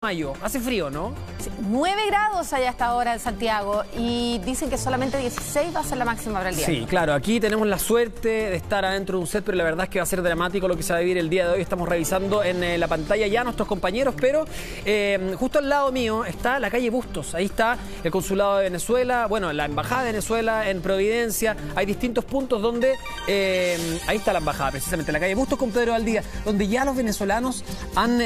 Mayo, hace frío, ¿no? Sí, 9 grados allá hasta ahora en Santiago y dicen que solamente 16 va a ser la máxima para el día. Sí, claro, aquí tenemos la suerte de estar adentro de un set, pero la verdad es que va a ser dramático lo que se va a vivir el día de hoy. Estamos revisando en la pantalla ya a nuestros compañeros, pero justo al lado mío está la calle Bustos. Ahí está el Consulado de Venezuela, bueno, la Embajada de Venezuela en Providencia. Hay distintos puntos donde, ahí está la Embajada, precisamente, la calle Bustos con Pedro Valdivia, donde ya los venezolanos han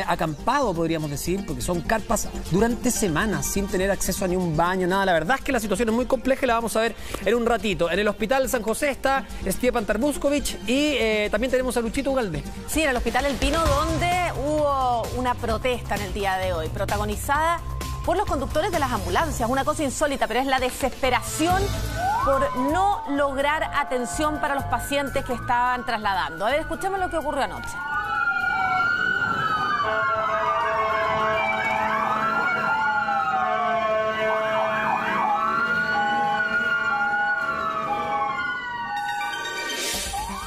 acampado, podríamos decir, porque son carpas durante semanas sin tener acceso a ni un baño, nada. La verdad es que la situación es muy compleja y la vamos a ver en un ratito. En el Hospital San José está Stjepan Tarbuskovich y también tenemos a Luchito Ugalde. Sí, en el Hospital El Pino, donde hubo una protesta en el día de hoy, protagonizada por los conductores de las ambulancias. Una cosa insólita, pero es la desesperación por no lograr atención para los pacientes que estaban trasladando. A ver, escuchemos lo que ocurrió anoche.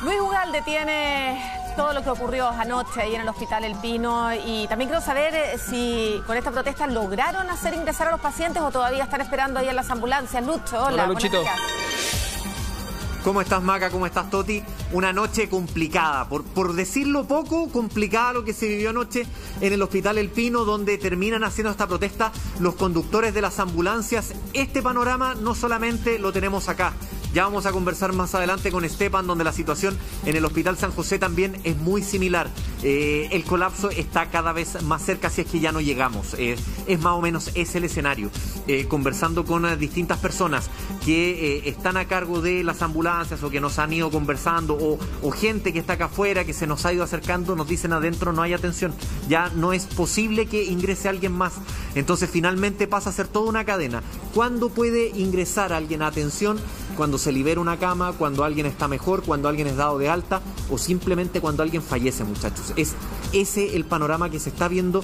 Luis Ugalde tiene todo lo que ocurrió anoche ahí en el Hospital El Pino y también quiero saber si con esta protesta lograron hacer ingresar a los pacientes o todavía están esperando ahí en las ambulancias. Lucho, hola. Hola, Luchito. ¿Cómo estás, Maca? ¿Cómo estás, Toti? Una noche complicada, por decirlo poco, complicada lo que se vivió anoche en el Hospital El Pino, donde terminan haciendo esta protesta los conductores de las ambulancias. Este panorama no solamente lo tenemos acá. Ya vamos a conversar más adelante con Stjepan, donde la situación en el Hospital San José también es muy similar. El colapso está cada vez más cerca, si es que ya no llegamos. Es más o menos ese el escenario. Conversando con distintas personas que están a cargo de las ambulancias o que nos han ido conversando o gente que está acá afuera, que se nos ha ido acercando, nos dicen adentro no hay atención. Ya no es posible que ingrese alguien más. Entonces finalmente pasa a ser toda una cadena. ¿Cuándo puede ingresar alguien a atención? Cuando se libera una cama, cuando alguien está mejor, cuando alguien es dado de alta o simplemente cuando alguien fallece, muchachos. Es ese el panorama que se está viendo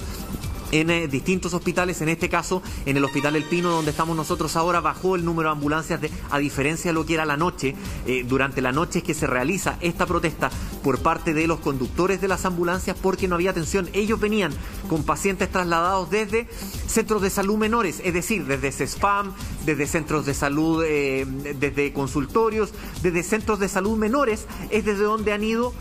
en distintos hospitales, en este caso en el Hospital El Pino, donde estamos nosotros ahora. Bajó el número de ambulancias, a diferencia de lo que era la noche. Durante la noche es que se realiza esta protesta por parte de los conductores de las ambulancias porque no había atención. Ellos venían con pacientes trasladados desde centros de salud menores, es decir, desde CESFAM, desde centros de salud, desde consultorios, desde centros de salud menores, es desde donde han ido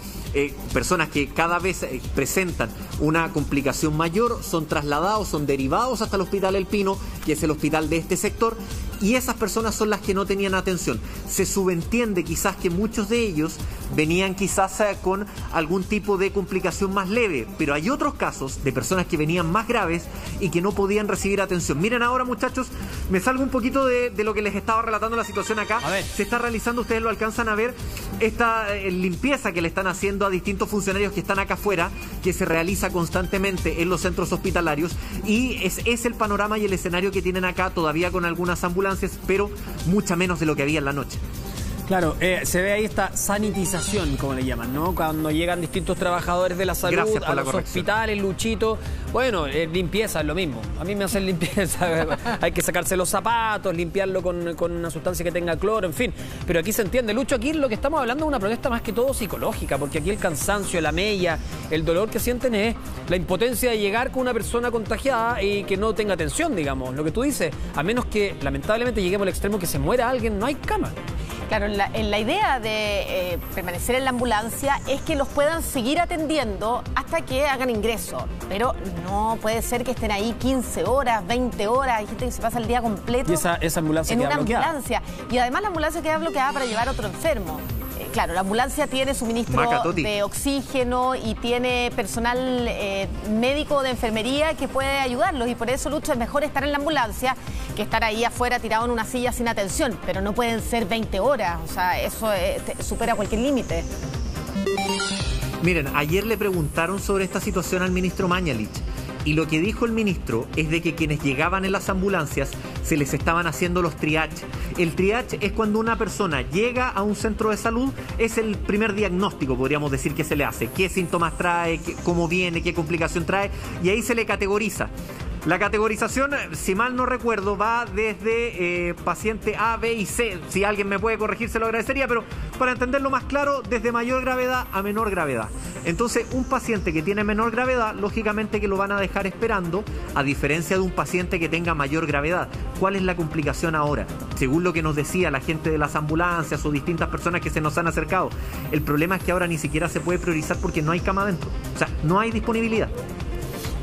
personas que cada vez presentan una complicación mayor, son trasladados, son derivados hasta el Hospital El Pino, que es el hospital de este sector, y esas personas son las que no tenían atención. Se subentiende quizás que muchos de ellos venían quizás con algún tipo de complicación más leve, pero hay otros casos de personas que venían más graves y que no podían recibir atención. Miren ahora, muchachos, me salgo un poquito de lo que les estaba relatando la situación acá. Se está realizando, ustedes lo alcanzan a ver, esta limpieza que le están haciendo a distintos funcionarios que están acá afuera, que se realiza constantemente en los centros hospitalarios, y es el panorama y el escenario que tienen acá, todavía con algunas ambulancias, pero mucha menos de lo que había en la noche. Claro, se ve ahí esta sanitización, como le llaman, ¿no? Cuando llegan distintos trabajadores de la salud a los hospitales, Luchito. Bueno, limpieza es lo mismo. A mí me hacen limpieza. Hay que sacarse los zapatos, limpiarlo con una sustancia que tenga cloro, en fin. Pero aquí se entiende, Lucho, aquí lo que estamos hablando es una protesta más que todo psicológica, porque aquí el cansancio, la mella, el dolor que sienten es la impotencia de llegar con una persona contagiada y que no tenga atención, digamos. Lo que tú dices, a menos que lamentablemente lleguemos al extremo que se muera alguien, no hay cama. Claro, la idea de permanecer en la ambulancia es que los puedan seguir atendiendo hasta que hagan ingreso. Pero no puede ser que estén ahí 15 horas, 20 horas. Hay gente que se pasa el día completo y esa ambulancia en queda una bloqueada. Ambulancia. Y además la ambulancia queda bloqueada para llevar a otro enfermo. Claro, la ambulancia tiene suministro de oxígeno y tiene personal médico de enfermería que puede ayudarlos, y por eso, Lucho, es mejor estar en la ambulancia que estar ahí afuera tirado en una silla sin atención, pero no pueden ser 20 horas, o sea, eso supera cualquier límite. Miren, ayer le preguntaron sobre esta situación al ministro Mañalich. Y lo que dijo el ministro es de que quienes llegaban en las ambulancias se les estaban haciendo los triage. El triage es cuando una persona llega a un centro de salud, es el primer diagnóstico, podríamos decir, que se le hace. ¿Qué síntomas trae? ¿Cómo viene? ¿Qué complicación trae? Y ahí se le categoriza. La categorización, si mal no recuerdo, va desde paciente A, B y C. Si alguien me puede corregir, se lo agradecería, pero para entenderlo más claro, desde mayor gravedad a menor gravedad. Entonces, un paciente que tiene menor gravedad, lógicamente que lo van a dejar esperando, a diferencia de un paciente que tenga mayor gravedad. ¿Cuál es la complicación ahora? Según lo que nos decía la gente de las ambulancias o distintas personas que se nos han acercado, el problema es que ahora ni siquiera se puede priorizar porque no hay cama adentro. O sea, no hay disponibilidad.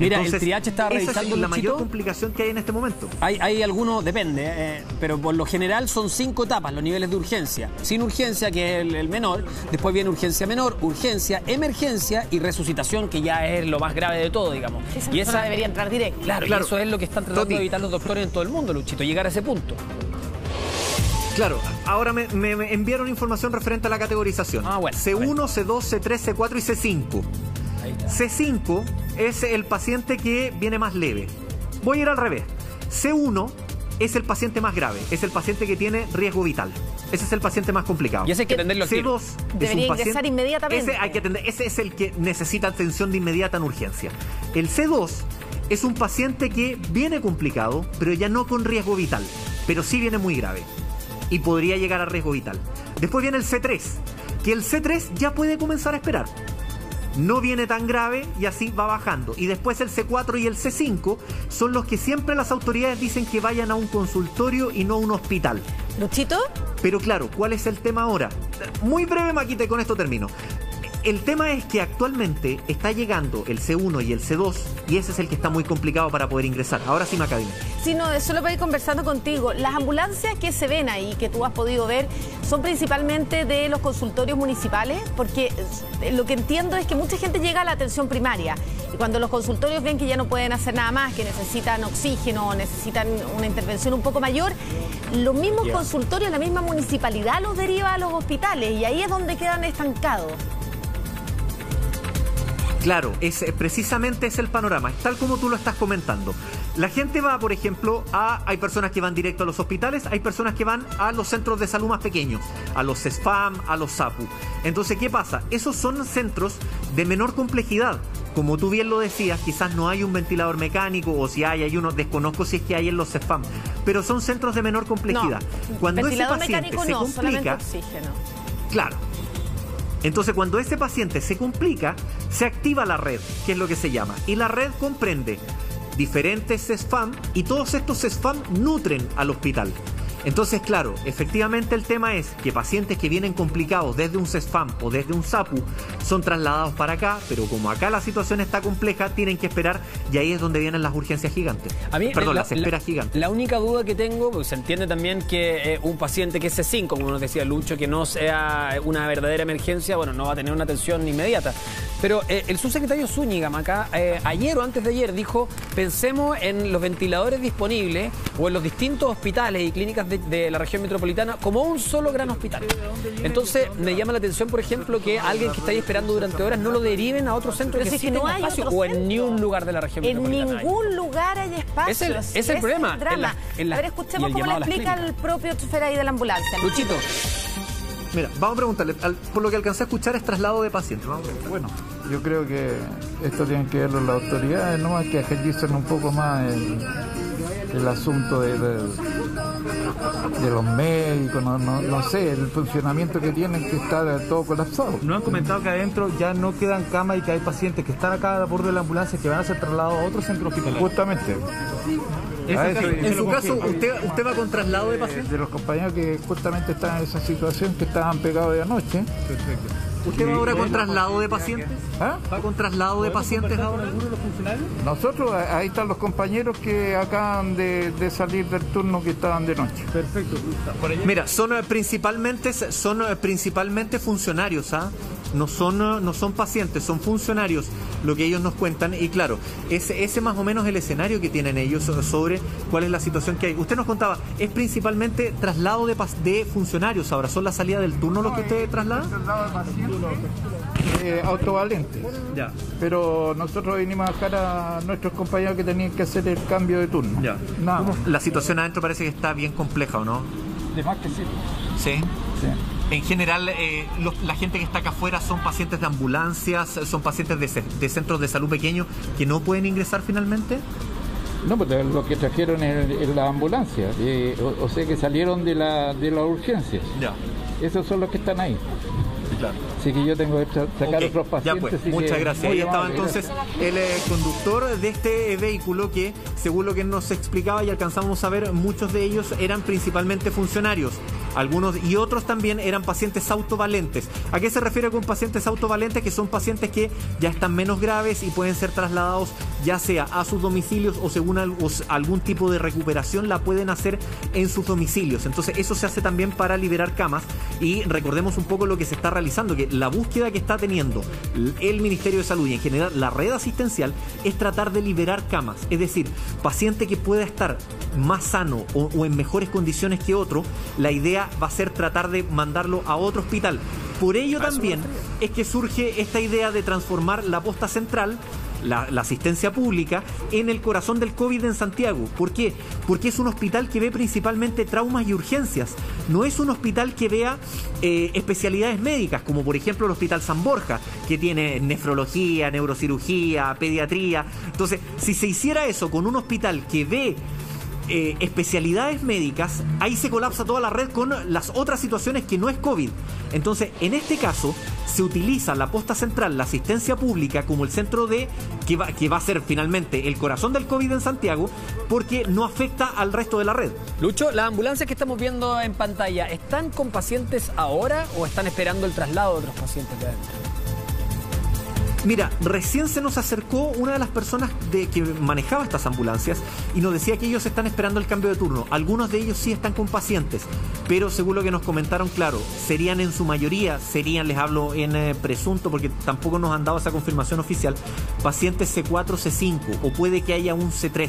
Mira, entonces, el triage estaba revisando, esa es la Luchito, mayor complicación que hay en este momento. Hay algunos, depende, pero por lo general son 5 etapas los niveles de urgencia. Sin urgencia, que es el menor, después viene urgencia menor, urgencia, emergencia y resucitación, que ya es lo más grave de todo, digamos. Y esa debería entrar directo. Claro, y eso es lo que están tratando de evitar los doctores en todo el mundo, Luchito, llegar a ese punto. Claro, ahora me enviaron información referente a la categorización. Bueno, C1, C2, C3, C4 y C5. C5 es el paciente que viene más leve. Voy a ir al revés. C1 es el paciente más grave, es el paciente que tiene riesgo vital. Ese es el paciente más complicado. Y ese hay que atenderlo al tiro. C2 debería ingresar inmediatamente. Ese es el que necesita atención de inmediata en urgencia. El C2 es un paciente que viene complicado, pero ya no con riesgo vital, pero sí viene muy grave y podría llegar a riesgo vital. Después viene el C3, que el C3 ya puede comenzar a esperar. No viene tan grave y así va bajando. Y después el C4 y el C5 son los que siempre las autoridades dicen que vayan a un consultorio y no a un hospital. ¿Luchito? Pero claro, ¿cuál es el tema ahora? Muy breve, Maquita, y con esto termino. El tema es que actualmente está llegando el C1 y el C2 y ese es el que está muy complicado para poder ingresar. Ahora sí, Macadina. Sí, no, solo para ir conversando contigo. Las ambulancias que se ven ahí, que tú has podido ver, son principalmente de los consultorios municipales, porque lo que entiendo es que mucha gente llega a la atención primaria y cuando los consultorios ven que ya no pueden hacer nada más, que necesitan oxígeno, necesitan una intervención un poco mayor, los mismos consultorios, la misma municipalidad los deriva a los hospitales y ahí es donde quedan estancados. Claro, precisamente es el panorama, tal como tú lo estás comentando. La gente va, por ejemplo, hay personas que van directo a los hospitales, hay personas que van a los centros de salud más pequeños, a los CESFAM, a los SAPU. Entonces, ¿qué pasa? Esos son centros de menor complejidad. Como tú bien lo decías, quizás no hay un ventilador mecánico o si hay uno, desconozco si es que hay en los CESFAM, pero son centros de menor complejidad. No, cuando ventilador ese paciente mecánico se no, complica, solamente oxígeno. Claro. Entonces, cuando ese paciente se complica, se activa la red, que es lo que se llama. Y la red comprende diferentes CESFAM y todos estos CESFAM nutren al hospital. Entonces, claro, efectivamente el tema es que pacientes que vienen complicados desde un CESFAM o desde un SAPU son trasladados para acá, pero como acá la situación está compleja, tienen que esperar y ahí es donde vienen las urgencias gigantes. Las esperas gigantes. La única duda que tengo, pues se entiende también que un paciente que es C5, como nos decía Lucho, que no sea una verdadera emergencia, bueno, no va a tener una atención inmediata. Pero el subsecretario Zúñiga, Maca, ayer o antes de ayer dijo, pensemos en los ventiladores disponibles o en los distintos hospitales y clínicas de la región metropolitana como un solo gran hospital. Entonces me llama la atención, por ejemplo, que alguien que está ahí esperando durante horas no lo deriven a otro centro que sí tenga espacio o en ni un lugar de la región metropolitana. En ningún lugar hay espacio. Es el problema. A ver, escuchemos cómo le explica el propio chofer ahí de la ambulancia. Luchito. Mira, vamos a preguntarle, por lo que alcancé a escuchar es traslado de pacientes. Bueno, yo creo que esto tienen que verlo las autoridades, no más que agilizan un poco más el asunto de los médicos, no sé, el funcionamiento que tienen, que está todo colapsado. Nos han comentado que adentro ya no quedan camas y que hay pacientes que están acá a bordo de la ambulancia que van a ser trasladados a otro centro hospitalario. Justamente. En su caso, ¿usted va con traslado de pacientes? De los compañeros que justamente están en esa situación, que estaban pegados de anoche. Perfecto. ¿Usted va ahora con traslado de pacientes? ¿Ah? ¿Va con traslado de pacientes ahora? ¿Alguno de los funcionarios? Nosotros, ahí están los compañeros que acaban de salir del turno que estaban de noche. Perfecto. Mira, son principalmente funcionarios, ¿ah? No son pacientes, son funcionarios lo que ellos nos cuentan y claro, ese más o menos el escenario que tienen ellos sobre cuál es la situación que hay. Usted nos contaba, es principalmente traslado de funcionarios ahora, ¿son la salida del turno los que usted traslada? Autovalentes. Ya. Pero nosotros vinimos a dejar a nuestros compañeros que tenían que hacer el cambio de turno. Ya. Nada. La situación adentro parece que está bien compleja, ¿o no? De más que sí. Sí. Sí. En general, la gente que está acá afuera son pacientes de ambulancias, son pacientes de centros de salud pequeños que no pueden ingresar finalmente. No, pues lo que trajeron en la ambulancia, o sea que salieron de la urgencia. Ya. Esos son los que están ahí. Claro. Así que yo tengo que sacar otros pacientes. Ya pues, muchas gracias. Ahí estaba entonces el conductor de este vehículo que, según lo que nos explicaba y alcanzamos a ver, muchos de ellos eran principalmente funcionarios. Algunos y otros también eran pacientes autovalentes. ¿A qué se refiere con pacientes autovalentes? Que son pacientes que ya están menos graves y pueden ser trasladados ya sea a sus domicilios o según algún tipo de recuperación la pueden hacer en sus domicilios. Entonces eso se hace también para liberar camas y recordemos un poco lo que se está realizando, que la búsqueda que está teniendo el Ministerio de Salud y en general la red asistencial es tratar de liberar camas. Es decir, paciente que pueda estar más sano o en mejores condiciones que otro, la idea va a ser tratar de mandarlo a otro hospital. Por ello también es que surge esta idea de transformar la posta central, la asistencia pública, en el corazón del COVID en Santiago. ¿Por qué? Porque es un hospital que ve principalmente traumas y urgencias. No es un hospital que vea especialidades médicas, como por ejemplo el Hospital San Borja, que tiene nefrología, neurocirugía, pediatría. Entonces, si se hiciera eso con un hospital que ve especialidades médicas, ahí se colapsa toda la red con las otras situaciones que no es COVID. Entonces, en este caso, se utiliza la posta central, la asistencia pública, como el centro que va a ser finalmente el corazón del COVID en Santiago, porque no afecta al resto de la red. Lucho, las ambulancias que estamos viendo en pantalla, ¿están con pacientes ahora o están esperando el traslado de otros pacientes de adentro? Mira, recién se nos acercó una de las personas que manejaba estas ambulancias y nos decía que ellos están esperando el cambio de turno. Algunos de ellos sí están con pacientes, pero según lo que nos comentaron, claro, serían en su mayoría, les hablo en presunto porque tampoco nos han dado esa confirmación oficial, pacientes C4, C5 o puede que haya un C3.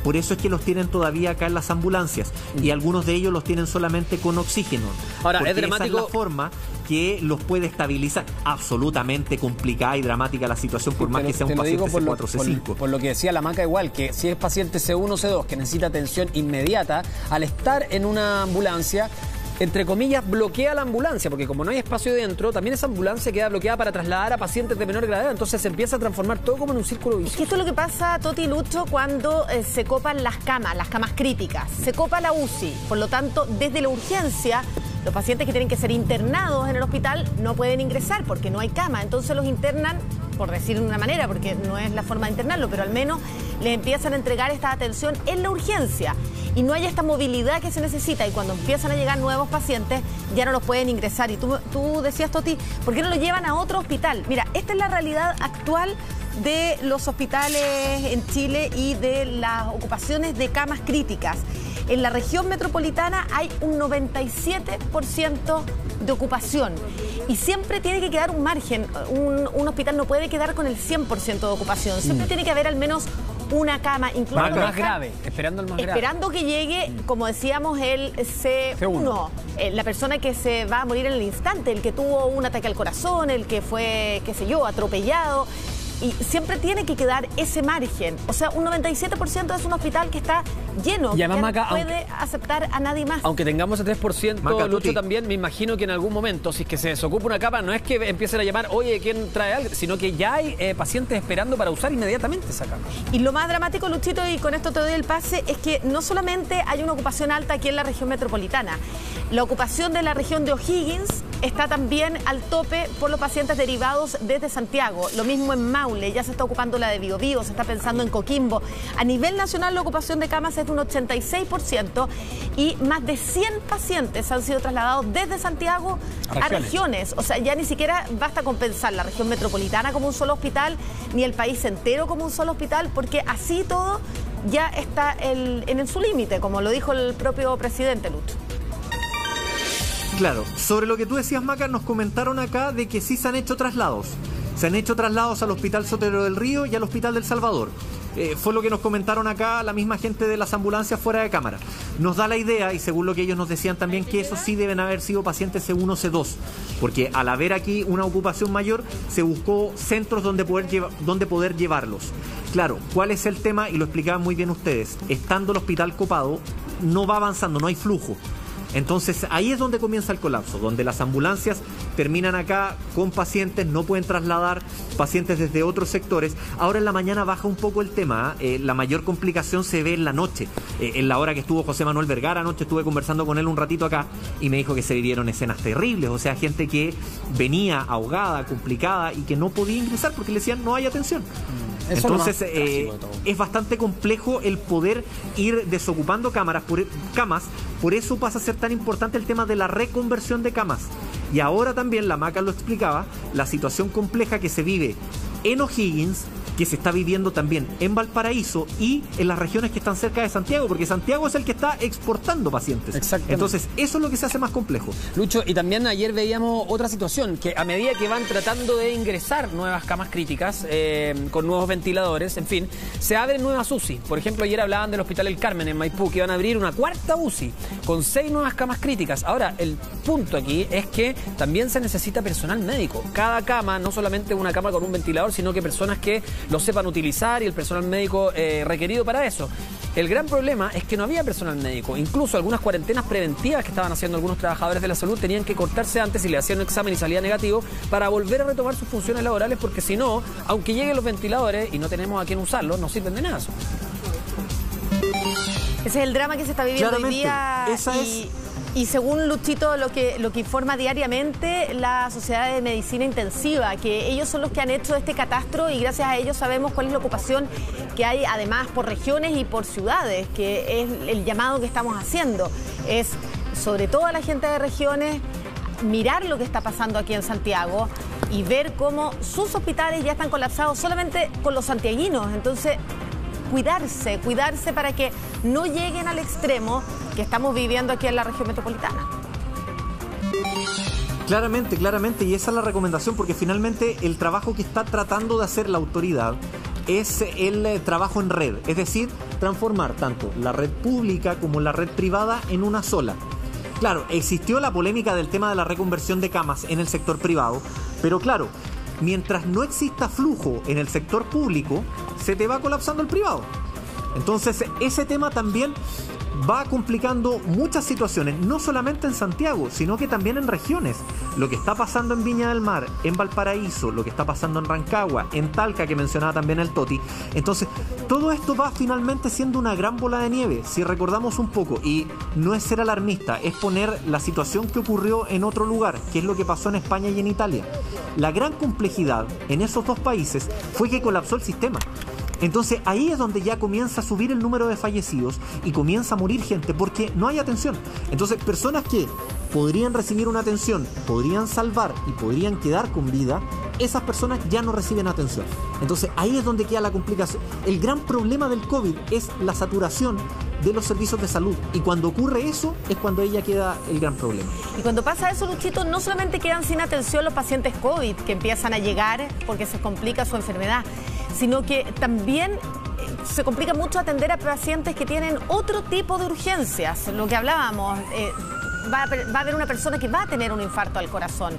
Por eso es que los tienen todavía acá en las ambulancias y algunos de ellos los tienen solamente con oxígeno. Ahora, porque es dramático. Esa es la forma que los puede estabilizar. Absolutamente complicada y dramática la situación, por más que sea un paciente C4 o C5. Por lo que decía la Maca, igual, que si es paciente C1 o C2 que necesita atención inmediata, al estar en una ambulancia, entre comillas, bloquea la ambulancia, porque como no hay espacio dentro, también esa ambulancia queda bloqueada para trasladar a pacientes de menor gravedad, entonces se empieza a transformar todo como en un círculo vicioso. Es que esto es lo que pasa, Toti y Lucho, cuando se copan las camas críticas, se copa la UCI, por lo tanto, desde la urgencia, los pacientes que tienen que ser internados en el hospital no pueden ingresar porque no hay cama, entonces los internan, por decir de una manera, porque no es la forma de internarlo, pero al menos les empiezan a entregar esta atención en la urgencia y no hay esta movilidad que se necesita y cuando empiezan a llegar nuevos pacientes ya no los pueden ingresar. Y tú decías, Toti, ¿por qué no lo llevan a otro hospital? Mira, esta es la realidad actual de los hospitales en Chile y de las ocupaciones de camas críticas. En la región metropolitana hay un 97% de ocupación y siempre tiene que quedar un margen. Un hospital no puede quedar con el 100% de ocupación. Siempre tiene que haber al menos una cama, incluso más grave, esperando el más grave. Esperando que llegue, como decíamos, el C1, la persona que se va a morir en el instante, el que tuvo un ataque al corazón, el que fue, qué sé yo, atropellado. Y siempre tiene que quedar ese margen. O sea, un 97% es un hospital que está lleno, y además, que no puede aceptar a nadie más. Aunque tengamos el 3%, Lucho, también me imagino que en algún momento, si es que se desocupa una cama, no es que empiecen a llamar, oye, ¿quién trae algo? Sino que ya hay pacientes esperando para usar inmediatamente esa cama. Y lo más dramático, Luchito, y con esto te doy el pase, es que no solamente hay una ocupación alta aquí en la región metropolitana, la ocupación de la región de O'Higgins está también al tope por los pacientes derivados desde Santiago. Lo mismo en Maule, ya se está ocupando la de Biobío, se está pensando en Coquimbo. A nivel nacional la ocupación de camas es de un 86% y más de 100 pacientes han sido trasladados desde Santiago a regiones. O sea, ya ni siquiera basta con pensar la región metropolitana como un solo hospital, ni el país entero como un solo hospital, porque así todo ya está en su límite, como lo dijo el propio presidente, Lucho. Claro, sobre lo que tú decías, Maca, nos comentaron acá de que sí se han hecho traslados. Se han hecho traslados al Hospital Sotero del Río y al Hospital del Salvador. Fue lo que nos comentaron acá la misma gente de las ambulancias fuera de cámara. Nos da la idea, y según lo que ellos nos decían también, que esos sí deben haber sido pacientes C1, C2. Porque al haber aquí una ocupación mayor, se buscó centros donde poder llevarlos. Claro, ¿cuál es el tema? Y lo explicaban muy bien ustedes. Estando el hospital copado, no va avanzando, no hay flujo. Entonces ahí es donde comienza el colapso, donde las ambulancias terminan acá con pacientes, no pueden trasladar pacientes desde otros sectores. Ahora en la mañana baja un poco el tema, la mayor complicación se ve en la noche, en la hora que estuvo José Manuel Vergara anoche, estuve conversando con él un ratito acá y me dijo que se vivieron escenas terribles, o sea, gente que venía ahogada, complicada y que no podía ingresar porque le decían no hay atención. Entonces es bastante complejo el poder ir desocupando camas, por eso pasa a ser tan importante el tema de la reconversión de camas. Y ahora también, la Maca lo explicaba, la situación compleja que se vive en O'Higgins, que se está viviendo también en Valparaíso y en las regiones que están cerca de Santiago, porque Santiago es el que está exportando pacientes. Exactamente. Entonces, eso es lo que se hace más complejo. Lucho, y también ayer veíamos otra situación, que a medida que van tratando de ingresar nuevas camas críticas, con nuevos ventiladores, en fin, se abren nuevas UCI. Por ejemplo, ayer hablaban del Hospital El Carmen en Maipú, que iban a abrir una cuarta UCI, con 6 nuevas camas críticas. Ahora, el punto aquí es que también se necesita personal médico. Cada cama, no solamente una cama con un ventilador, sino que personas que lo sepan utilizar y el personal médico requerido para eso. El gran problema es que no había personal médico. Incluso algunas cuarentenas preventivas que estaban haciendo algunos trabajadores de la salud tenían que cortarse antes y le hacían un examen y salía negativo para volver a retomar sus funciones laborales, porque si no, aunque lleguen los ventiladores y no tenemos a quién usarlos, no sirven de nada. Ese es el drama que se está viviendo hoy día. Y según Luchito, lo que informa diariamente la Sociedad de Medicina Intensiva, que ellos son los que han hecho este catastro y gracias a ellos sabemos cuál es la ocupación que hay, además por regiones y por ciudades, que es el llamado que estamos haciendo. Es sobre todo a la gente de regiones mirar lo que está pasando aquí en Santiago y ver cómo sus hospitales ya están colapsados solamente con los santiaguinos. Entonces, cuidarse para que no lleguen al extremo que estamos viviendo aquí en la región metropolitana. Claramente, y esa es la recomendación, porque finalmente el trabajo que está tratando de hacer la autoridad es el trabajo en red, es decir, transformar tanto la red pública como la red privada en una sola. Claro, existió la polémica del tema de la reconversión de camas en el sector privado, pero claro, mientras no exista flujo en el sector público, se te va colapsando el privado. Entonces, ese tema también va complicando muchas situaciones, no solamente en Santiago, sino que también en regiones. Lo que está pasando en Viña del Mar, en Valparaíso, lo que está pasando en Rancagua, en Talca, que mencionaba también el Toti. Entonces, todo esto va finalmente siendo una gran bola de nieve. Si recordamos un poco, y no es ser alarmista, es poner la situación que ocurrió en otro lugar, que es lo que pasó en España y en Italia. La gran complejidad en esos dos países fue que colapsó el sistema. Entonces ahí es donde ya comienza a subir el número de fallecidos y comienza a morir gente porque no hay atención. Entonces personas que podrían recibir una atención, podrían salvar y podrían quedar con vida, esas personas ya no reciben atención. Entonces ahí es donde queda la complicación. El gran problema del COVID es la saturación de los servicios de salud, y cuando ocurre eso es cuando ella queda el gran problema. Y cuando pasa eso, Luchito, no solamente quedan sin atención los pacientes COVID que empiezan a llegar porque se complica su enfermedad, sino que también se complica mucho atender a pacientes que tienen otro tipo de urgencias, lo que hablábamos. Va a haber una persona que va a tener un infarto al corazón,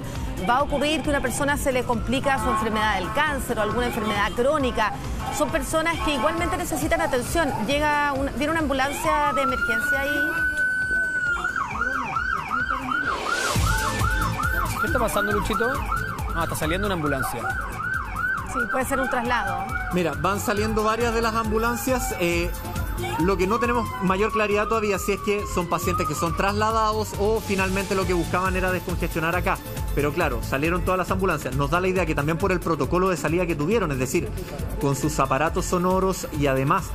va a ocurrir que a una persona se le complica su enfermedad del cáncer o alguna enfermedad crónica. Son personas que igualmente necesitan atención. Viene una ambulancia de emergencia ahí. ¿Qué está pasando, Luchito? Ah, está saliendo una ambulancia. Sí, puede ser un traslado. Mira, van saliendo varias de las ambulancias. Lo que no tenemos mayor claridad todavía si es que son pacientes que son trasladados o finalmente lo que buscaban era descongestionar acá. Pero claro, salieron todas las ambulancias. Nos da la idea que también por el protocolo de salida que tuvieron, es decir, con sus aparatos sonoros y además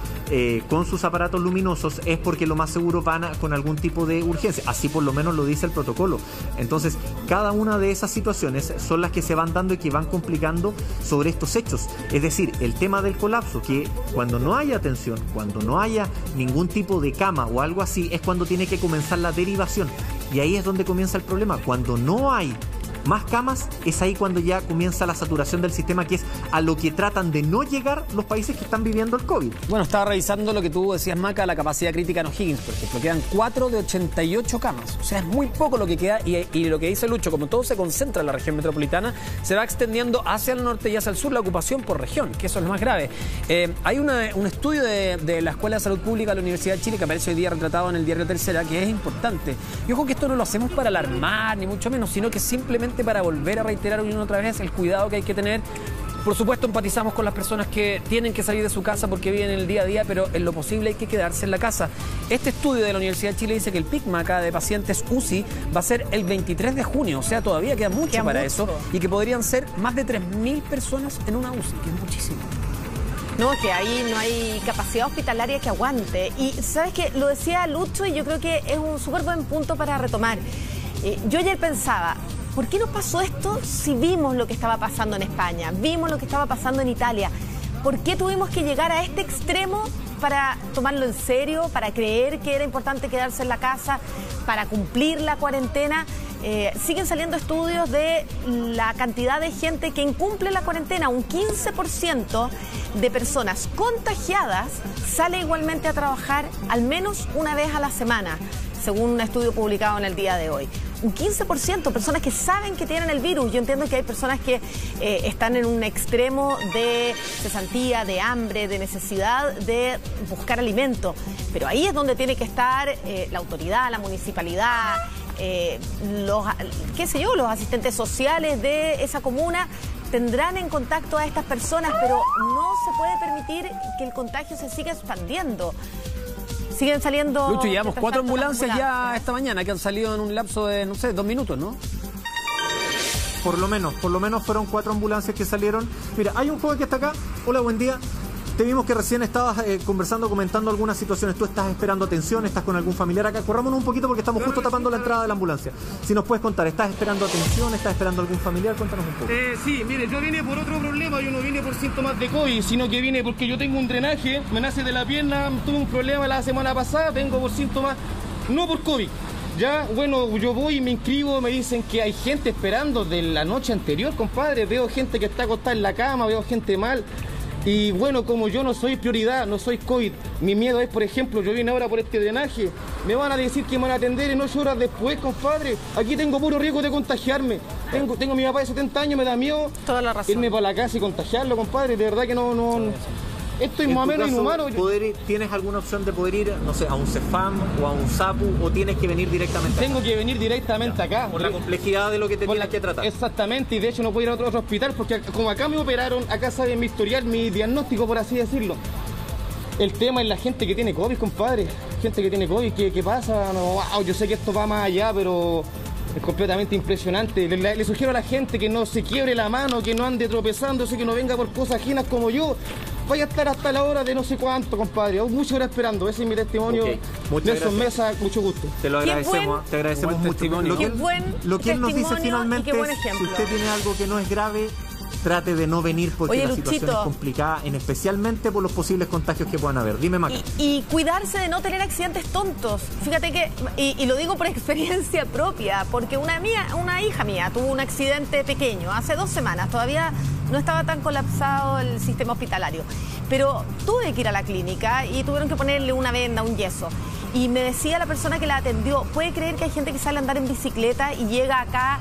con sus aparatos luminosos, es porque lo más seguro van con algún tipo de urgencia. Así por lo menos lo dice el protocolo. Entonces, cada una de esas situaciones son las que se van dando y que van complicando sobre estos hechos. Es decir, el tema del colapso, que cuando no haya atención, cuando no haya ningún tipo de cama o algo así, es cuando tiene que comenzar la derivación. Y ahí es donde comienza el problema. Cuando no hay más camas, es ahí cuando ya comienza la saturación del sistema, que es a lo que tratan de no llegar los países que están viviendo el COVID. Bueno, estaba revisando lo que tú decías, Maca, la capacidad crítica en O'Higgins, por ejemplo. Quedan 4 de 88 camas. O sea, es muy poco lo que queda. Y lo que dice Lucho, como todo se concentra en la región metropolitana, se va extendiendo hacia el norte y hacia el sur la ocupación por región, que eso es lo más grave. Hay un estudio de la Escuela de Salud Pública de la Universidad de Chile que aparece hoy día retratado en el diario Tercera, que es importante. Y ojo que esto no lo hacemos para alarmar, ni mucho menos, sino que simplemente solamente para volver a reiterar una y otra vez el cuidado que hay que tener. Por supuesto, empatizamos con las personas que tienen que salir de su casa porque viven el día a día, pero en lo posible hay que quedarse en la casa. Este estudio de la Universidad de Chile dice que el pic acá de pacientes UCI va a ser el 23 de junio, o sea, todavía queda mucho para eso, y que podrían ser más de 3.000 personas en una UCI, que es muchísimo. No, que ahí no hay capacidad hospitalaria que aguante. Y sabes que lo decía Lucho y yo creo que es un súper buen punto para retomar. Yo ayer pensaba, ¿por qué nos pasó esto si vimos lo que estaba pasando en España? Vimos lo que estaba pasando en Italia. ¿Por qué tuvimos que llegar a este extremo para tomarlo en serio, para creer que era importante quedarse en la casa, para cumplir la cuarentena? Siguen saliendo estudios de la cantidad de gente que incumple la cuarentena. Un 15% de personas contagiadas sale igualmente a trabajar al menos una vez a la semana, según un estudio publicado en el día de hoy. Un 15%, personas que saben que tienen el virus. Yo entiendo que hay personas que están en un extremo de cesantía, de hambre, de necesidad de buscar alimento. Pero ahí es donde tiene que estar la autoridad, la municipalidad, los asistentes sociales de esa comuna. Tendrán en contacto a estas personas, pero no se puede permitir que el contagio se siga expandiendo. Siguen saliendo... Lucho, llevamos 4 ambulancias ya esta mañana que han salido en un lapso de, no sé, 2 minutos, ¿no? Por lo menos fueron 4 ambulancias que salieron. Mira, hay un joven que está acá. Hola, buen día. Te vimos que recién estabas conversando, comentando algunas situaciones. Tú estás esperando atención, estás con algún familiar acá. Corrámonos un poquito porque estamos justo tapando la entrada de la ambulancia. Si nos puedes contar, ¿estás esperando atención? ¿Estás esperando algún familiar? Cuéntanos un poco. Sí, mire, yo vine por otro problema. Yo no vine por síntomas de COVID, sino que vine porque yo tengo un drenaje, me nace de la pierna, tuve un problema la semana pasada, vengo por síntomas, no por COVID. Ya, bueno, yo voy y me inscribo, me dicen que hay gente esperando de la noche anterior, compadre. Veo gente que está acostada en la cama, veo gente mal. Y bueno, como yo no soy prioridad, no soy COVID, mi miedo es, por ejemplo, yo vine ahora por este drenaje, me van a decir que me van a atender en 8 horas después, compadre. Aquí tengo puro riesgo de contagiarme. Tengo a mi papá de 70 años, me da miedo irme para la casa y contagiarlo, compadre. De verdad que no. Esto es más o menos inhumano. ¿Tienes alguna opción de poder ir, no sé, a un CEFAM o a un SAPU, o tienes que venir directamente acá? Tengo que venir directamente acá. Por la complejidad de lo que te tienes que tratar. Exactamente, y de hecho no puedo ir a otro hospital porque como acá me operaron, acá saben mi historial, mi diagnóstico, por así decirlo. El tema es la gente que tiene COVID, compadre. Gente que tiene COVID, ¿qué pasa? No, wow, yo sé que esto va más allá, pero es completamente impresionante. Le sugiero a la gente que no se quiebre la mano, que no ande tropezándose, que no venga por cosas ajenas como yo. Vaya a estar hasta la hora de no sé cuánto, compadre. Muchas horas esperando. Ese es mi testimonio. Okay. Nelson Mesa, mucho gusto. Te lo agradecemos, te agradecemos mucho. Lo que él nos dice finalmente es, si usted tiene algo que no es grave, trate de no venir porque la situación es complicada, especialmente por los posibles contagios que puedan haber. Dime, Maca. Y cuidarse de no tener accidentes tontos. Fíjate que, y lo digo por experiencia propia, porque una hija mía tuvo un accidente pequeño hace 2 semanas. Todavía no estaba tan colapsado el sistema hospitalario. Pero tuve que ir a la clínica y tuvieron que ponerle una venda, un yeso. Y me decía la persona que la atendió, ¿puede creer que hay gente que sale a andar en bicicleta y llega acá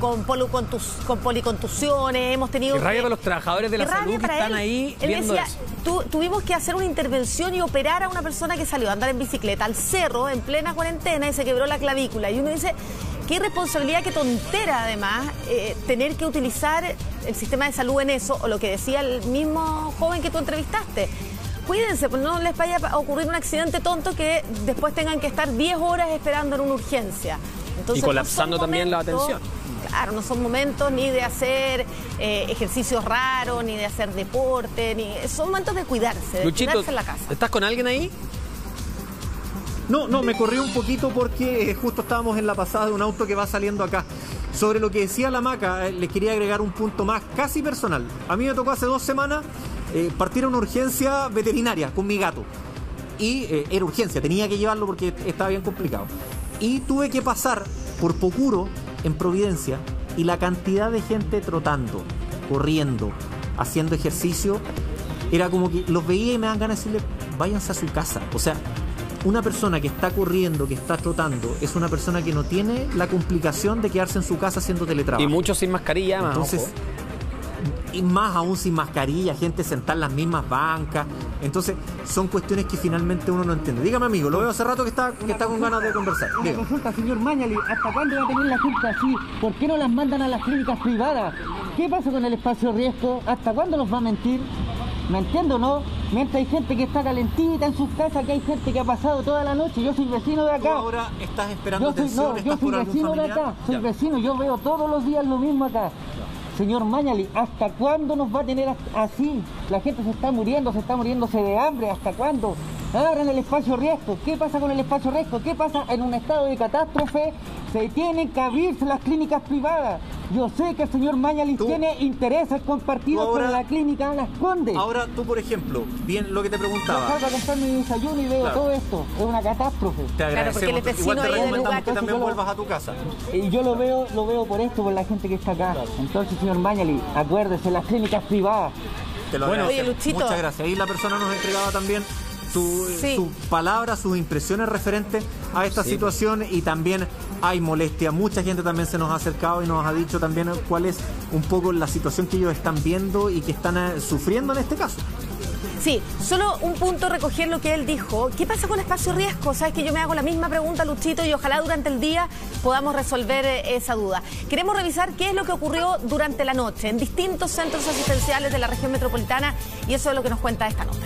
con policontusiones? Hemos tenido... Qué rabia para los trabajadores de la salud que están ahí viendo eso. Tuvimos que hacer una intervención y operar a una persona que salió a andar en bicicleta al cerro en plena cuarentena y se quebró la clavícula. Y uno dice, qué irresponsabilidad, qué tontera además tener que utilizar el sistema de salud en eso, o lo que decía el mismo joven que tú entrevistaste. Cuídense, pues no les vaya a ocurrir un accidente tonto que después tengan que estar 10 horas esperando en una urgencia. Entonces, y colapsando también la atención. Claro, no son momentos ni de hacer ejercicios raros, ni de hacer deporte, son momentos de cuidarse, de Luchito, cuidarse en la casa. ¿Estás con alguien ahí? No, me corrí un poquito porque justo estábamos en la pasada de un auto que va saliendo acá. Sobre lo que decía la Maca, les quería agregar un punto más, casi personal. A mí me tocó hace 2 semanas partir a una urgencia veterinaria con mi gato. Y era urgencia, tenía que llevarlo porque estaba bien complicado. Y tuve que pasar por Pocuro, en Providencia, y la cantidad de gente trotando, corriendo, haciendo ejercicio, era como que los veía y me dan ganas de decirle, váyanse a su casa. O sea, una persona que está corriendo, que está trotando, es una persona que no tiene la complicación de quedarse en su casa haciendo teletrabajo. Y muchos sin mascarilla, más. Entonces, y más aún sin mascarilla, gente sentada en las mismas bancas. Entonces, son cuestiones que finalmente uno no entiende. Dígame, amigo, lo veo hace rato que está con ganas de conversar. Una consulta, señor Mañali, ¿hasta cuándo va a tener la gente así? ¿Por qué no las mandan a las clínicas privadas? ¿Qué pasa con el espacio riesgo? ¿Hasta cuándo nos va a mentir? ¿Me entiendo o no? Mientras hay gente que está calentita en sus casas, que hay gente que ha pasado toda la noche. Yo soy vecino de acá. ¿Tú ahora estás esperando atención? Yo soy vecino de acá, soy vecino, yo veo todos los días lo mismo acá. Señor Mañali, ¿hasta cuándo nos va a tener así? La gente se está muriéndose de hambre, ¿hasta cuándo? Abran el espacio riesgo. ¿Qué pasa con el espacio riesgo? ¿Qué pasa en un estado de catástrofe? Se tienen que abrirse las clínicas privadas. Yo sé que el señor Mañali tiene intereses compartidos con la clínica Las Condes. Ahora tú, por ejemplo, bien lo que te preguntaba. Yo salgo a comprar mi desayuno y veo todo esto. Es una catástrofe. Te agradecemos. Porque el Igual te vecino recomendamos que también vuelvas a tu casa. Y yo lo veo por esto, por la gente que está acá. Entonces, señor Mañali, acuérdese, las clínicas privadas. Te lo Oye, agradecemos. Luchito. Muchas gracias. Ahí la persona nos entregaba también sus palabras, sus impresiones referentes a esta situación, y también hay molestia. Mucha gente también se nos ha acercado y nos ha dicho también cuál es un poco la situación que ellos están viendo y que están sufriendo en este caso. Sí, solo un punto, recoger lo que él dijo. ¿Qué pasa con espacio riesgo? Sabes que yo me hago la misma pregunta, Luchito, y ojalá durante el día podamos resolver esa duda. Queremos revisar qué es lo que ocurrió durante la noche en distintos centros asistenciales de la región metropolitana, y eso es lo que nos cuenta esta nota.